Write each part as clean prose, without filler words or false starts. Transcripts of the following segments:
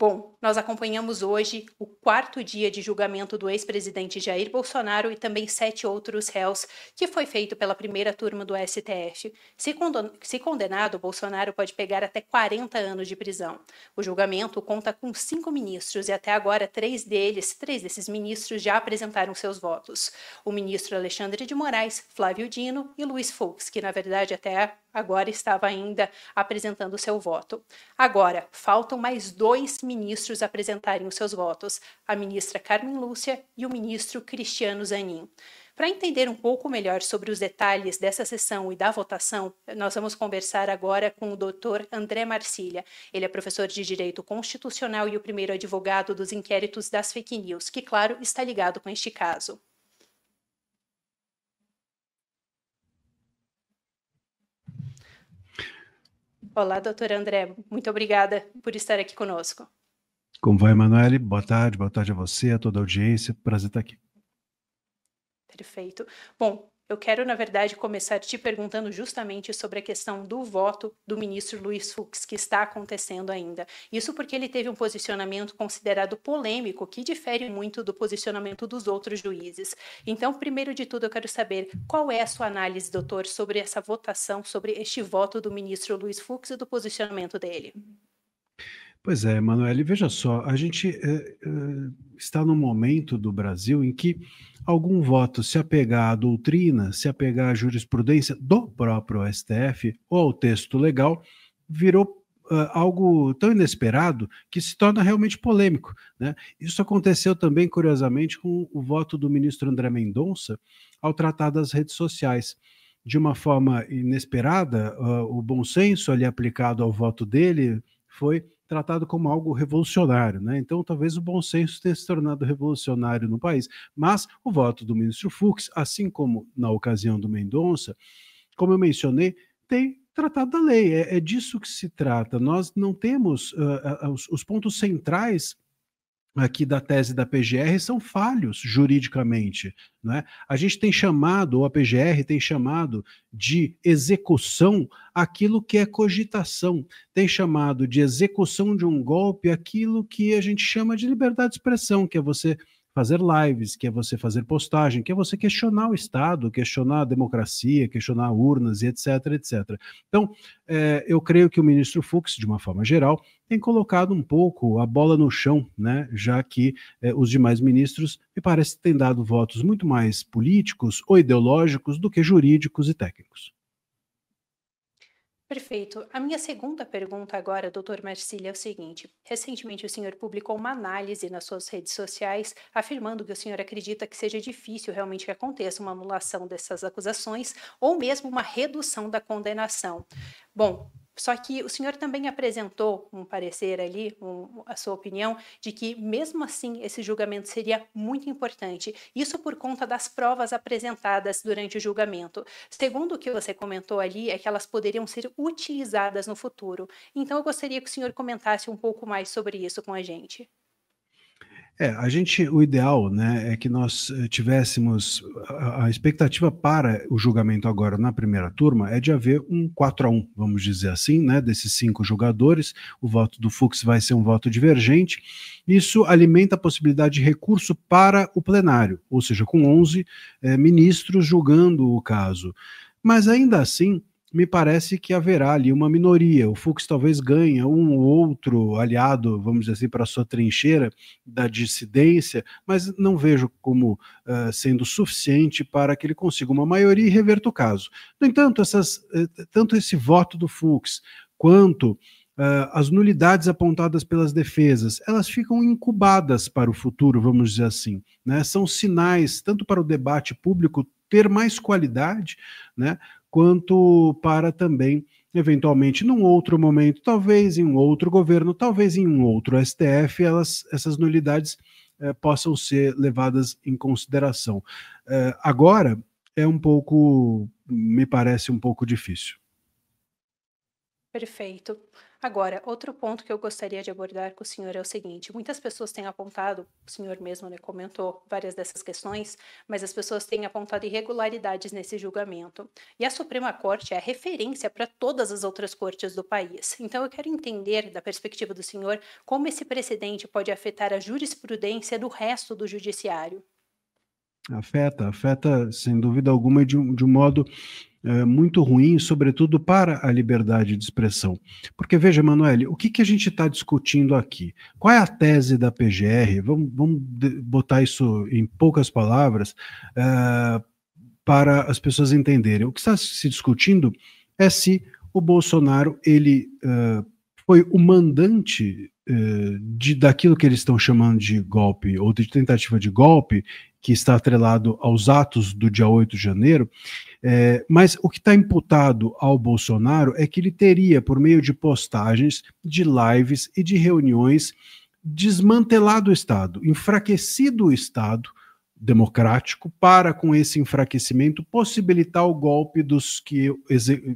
Bom, nós acompanhamos hoje o quarto dia de julgamento do ex-presidente Jair Bolsonaro e também 7 outros réus, que foi feito pela primeira turma do STF. Se condenado, Bolsonaro pode pegar até 40 anos de prisão. O julgamento conta com 5 ministros e até agora três desses ministros já apresentaram seus votos. O ministro Alexandre de Moraes, Flávio Dino e Luiz Fux, que na verdade até agora estava ainda apresentando seu voto. Agora, faltam mais 2 ministros apresentarem os seus votos, a ministra Carmen Lúcia e o ministro Cristiano Zanin. Para entender um pouco melhor sobre os detalhes dessa sessão e da votação, nós vamos conversar agora com o Dr. André Marcília. Ele é professor de Direito Constitucional e o primeiro advogado dos inquéritos das fake news, que, claro, está ligado com este caso. Olá, doutor André. Muito obrigada por estar aqui conosco. Como vai, Emanuele? Boa tarde a você, a toda a audiência. Prazer estar aqui. Perfeito. Bom, eu quero, na verdade, começar te perguntando justamente sobre a questão do voto do ministro Luiz Fux, que está acontecendo ainda. Isso porque ele teve um posicionamento considerado polêmico, que difere muito do posicionamento dos outros juízes. Então, primeiro de tudo, eu quero saber qual é a sua análise, doutor, sobre essa votação, sobre este voto do ministro Luiz Fux e do posicionamento dele. Pois é, Emanuele, veja só, a gente está num momento do Brasil em que algum voto se apegar à doutrina, se apegar à jurisprudência do próprio STF ou ao texto legal, virou algo tão inesperado que se torna realmente polêmico, né? Isso aconteceu também, curiosamente, com o voto do ministro André Mendonça ao tratar das redes sociais. De uma forma inesperada, o bom senso ali aplicado ao voto dele foi tratado como algo revolucionário, né? Então, talvez o bom senso tenha se tornado revolucionário no país. Mas o voto do ministro Fux, assim como na ocasião do Mendonça, como eu mencionei, tem tratado da lei. É disso que se trata. Nós não temos os pontos centrais aqui da tese da PGR são falhos juridicamente, né? A gente tem chamado, ou a PGR tem chamado de execução aquilo que é cogitação, tem chamado de execução de um golpe aquilo que a gente chama de liberdade de expressão, que é você fazer lives, que é você fazer postagem, que é você questionar o Estado, questionar a democracia, questionar urnas e etc, etc. Então, eu creio que o ministro Fux, de uma forma geral, tem colocado um pouco a bola no chão, né? Já que os demais ministros, me parece, têm dado votos muito mais políticos ou ideológicos do que jurídicos e técnicos. Perfeito. A minha segunda pergunta agora, doutor Marcílio, é o seguinte. Recentemente o senhor publicou uma análise nas suas redes sociais afirmando que o senhor acredita que seja difícil realmente que aconteça uma anulação dessas acusações ou mesmo uma redução da condenação. Bom, só que o senhor também apresentou um parecer ali, a sua opinião, de que mesmo assim esse julgamento seria muito importante. Isso por conta das provas apresentadas durante o julgamento. Segundo o que você comentou ali, é que elas poderiam ser utilizadas no futuro. Então eu gostaria que o senhor comentasse um pouco mais sobre isso com a gente. O ideal, né, é que nós tivéssemos a expectativa para o julgamento agora na primeira turma é de haver um 4-1, vamos dizer assim, né, desses 5 jogadores. O voto do Fux vai ser um voto divergente. Isso alimenta a possibilidade de recurso para o plenário, ou seja, com 11 ministros julgando o caso. Mas ainda assim, me parece que haverá ali uma minoria. O Fux talvez ganhe um ou outro aliado, vamos dizer assim, para a sua trincheira da dissidência, mas não vejo como sendo suficiente para que ele consiga uma maioria e reverta o caso. No entanto, tanto esse voto do Fux quanto as nulidades apontadas pelas defesas, elas ficam incubadas para o futuro, vamos dizer assim, né? São sinais, tanto para o debate público ter mais qualidade, né, quanto para também, eventualmente, num outro momento, talvez em um outro governo, talvez em um outro STF, essas nulidades possam ser levadas em consideração. Agora, me parece um pouco difícil. Perfeito. Agora, outro ponto que eu gostaria de abordar com o senhor é o seguinte: muitas pessoas têm apontado, o senhor mesmo, né, comentou várias dessas questões, mas as pessoas têm apontado irregularidades nesse julgamento. E a Suprema Corte é a referência para todas as outras cortes do país. Então, eu quero entender, da perspectiva do senhor, como esse precedente pode afetar a jurisprudência do resto do judiciário. Afeta sem dúvida alguma, de um modo muito ruim, sobretudo para a liberdade de expressão. Porque, veja, Emanuele, o que, que a gente está discutindo aqui? Qual é a tese da PGR? Vamos botar isso em poucas palavras, para as pessoas entenderem. O que está se discutindo é se o Bolsonaro ele foi o mandante daquilo que eles estão chamando de golpe, ou de tentativa de golpe, que está atrelado aos atos do dia 8 de janeiro, mas o que está imputado ao Bolsonaro é que ele teria, por meio de postagens, de lives e de reuniões, desmantelado o Estado, enfraquecido o Estado democrático, para, com esse enfraquecimento, possibilitar o golpe dos que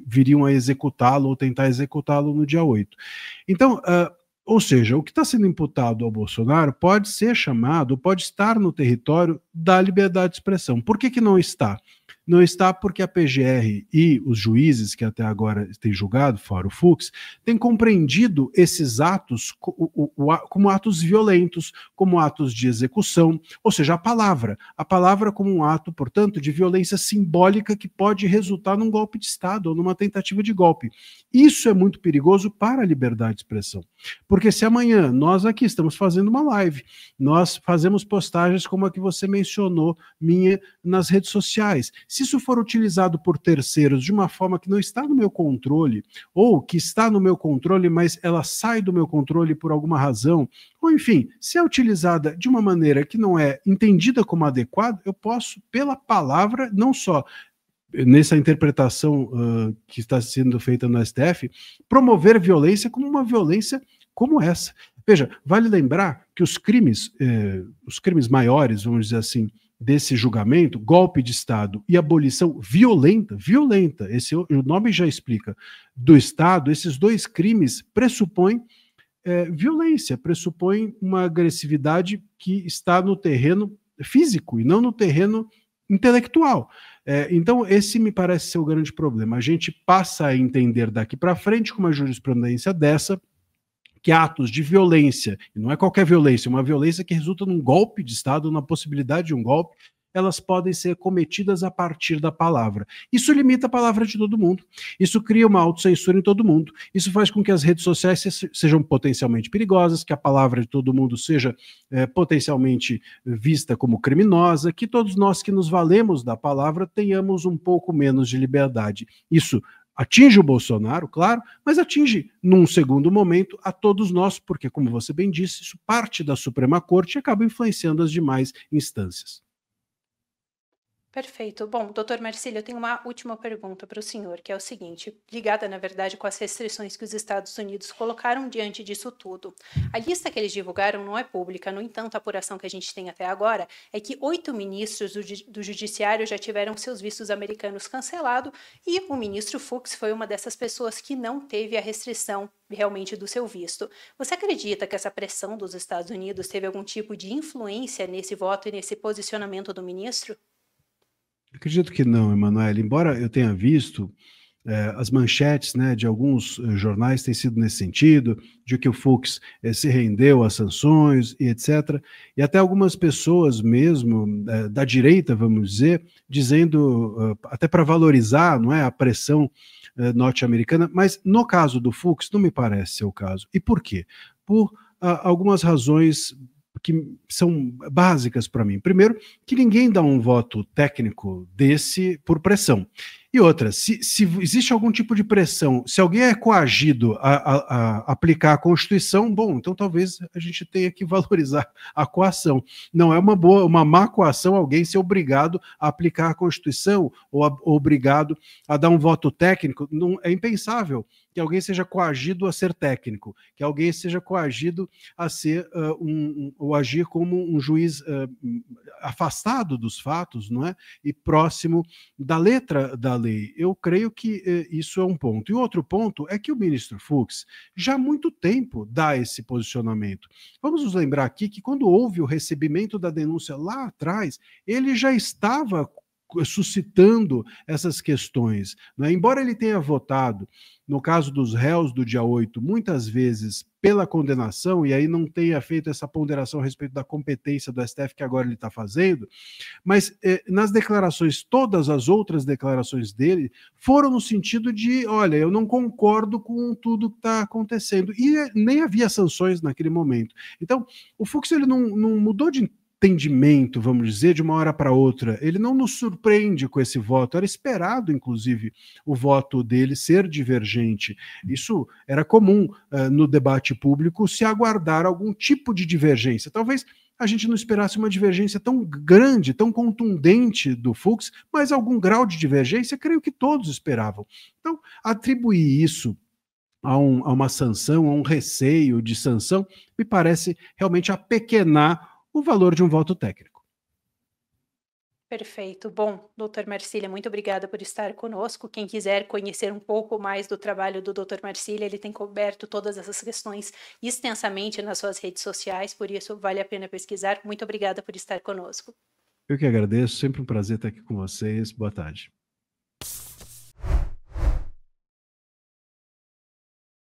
viriam a executá-lo ou tentar executá-lo no dia 8. Então, ou seja, o que está sendo imputado ao Bolsonaro pode ser chamado, pode estar no território da liberdade de expressão. Por que não está? Não está porque a PGR e os juízes que até agora têm julgado, fora o Fux, têm compreendido esses atos como atos violentos, como atos de execução, ou seja, a palavra como um ato, portanto, de violência simbólica que pode resultar num golpe de Estado ou numa tentativa de golpe. Isso é muito perigoso para a liberdade de expressão, porque se amanhã nós aqui estamos fazendo uma live, nós fazemos postagens como a que você mencionou, minha, nas redes sociais, se isso for utilizado por terceiros de uma forma que não está no meu controle, ou que está no meu controle, mas ela sai do meu controle por alguma razão, ou enfim, se é utilizada de uma maneira que não é entendida como adequada, eu posso, pela palavra, não só nessa interpretação que está sendo feita no STF, promover violência como uma violência como essa. Veja, vale lembrar que os crimes maiores, vamos dizer assim, desse julgamento, golpe de Estado e abolição violenta, o nome já explica, do Estado, esses dois crimes pressupõem violência, pressupõem uma agressividade que está no terreno físico e não no terreno intelectual. Então, esse me parece ser o grande problema. A gente passa a entender daqui para frente, com uma jurisprudência dessa, que atos de violência, e não é qualquer violência, uma violência que resulta num golpe de Estado, na possibilidade de um golpe, elas podem ser cometidas a partir da palavra. Isso limita a palavra de todo mundo. Isso cria uma autocensura em todo mundo. Isso faz com que as redes sociais sejam potencialmente perigosas, que a palavra de todo mundo seja potencialmente vista como criminosa, que todos nós que nos valemos da palavra tenhamos um pouco menos de liberdade. Isso atinge o Bolsonaro, claro, mas atinge, num segundo momento, a todos nós, porque, como você bem disse, isso parte da Suprema Corte e acaba influenciando as demais instâncias. Perfeito. Bom, doutor Marcílio, eu tenho uma última pergunta para o senhor, que é o seguinte, ligada, na verdade, com as restrições que os Estados Unidos colocaram diante disso tudo. A lista que eles divulgaram não é pública, no entanto, a apuração que a gente tem até agora é que 8 ministros do Judiciário já tiveram seus vistos americanos cancelados e o ministro Fux foi uma dessas pessoas que não teve a restrição realmente do seu visto. Você acredita que essa pressão dos Estados Unidos teve algum tipo de influência nesse voto e nesse posicionamento do ministro? Acredito que não, Emanuele. Embora eu tenha visto as manchetes, né, de alguns jornais têm sido nesse sentido, de que o Fux se rendeu às sanções e etc. E até algumas pessoas mesmo da direita, vamos dizer, dizendo, até para valorizar, não é, a pressão norte-americana, mas no caso do Fux não me parece ser o caso. E por quê? Por algumas razões que são básicas para mim. Primeiro, que ninguém dá um voto técnico desse por pressão. E outra, se existe algum tipo de pressão, se alguém é coagido a aplicar a Constituição, bom, então talvez a gente tenha que valorizar a coação. Não é uma má coação alguém ser obrigado a aplicar a Constituição ou obrigado a dar um voto técnico. Não, é impensável que alguém seja coagido a ser técnico, que alguém seja coagido a ser ou agir como um juiz afastado dos fatos, não é? E próximo da letra da lei. Eu creio que isso é um ponto. E outro ponto é que o ministro Fux já há muito tempo dá esse posicionamento. Vamos nos lembrar aqui que quando houve o recebimento da denúncia lá atrás, ele já estava suscitando essas questões. Né? Embora ele tenha votado, no caso dos réus do dia 8, muitas vezes pela condenação, e aí não tenha feito essa ponderação a respeito da competência do STF que agora ele está fazendo, mas nas declarações, todas as outras declarações dele foram no sentido de, olha, eu não concordo com tudo que está acontecendo, e nem havia sanções naquele momento. Então, o Fux ele não mudou de entendimento, vamos dizer, de uma hora para outra. Ele não nos surpreende com esse voto. Era esperado, inclusive, o voto dele ser divergente. Isso era comum no debate público se aguardar algum tipo de divergência. Talvez a gente não esperasse uma divergência tão grande, tão contundente do Fux, mas algum grau de divergência, creio que todos esperavam. Então, atribuir isso a uma sanção, a um receio de sanção, me parece realmente apequenar o valor de um voto técnico. Perfeito. Bom, doutor Marcília, muito obrigada por estar conosco. Quem quiser conhecer um pouco mais do trabalho do doutor Marcília, ele tem coberto todas essas questões extensamente nas suas redes sociais, por isso vale a pena pesquisar. Muito obrigada por estar conosco. Eu que agradeço, sempre um prazer estar aqui com vocês. Boa tarde.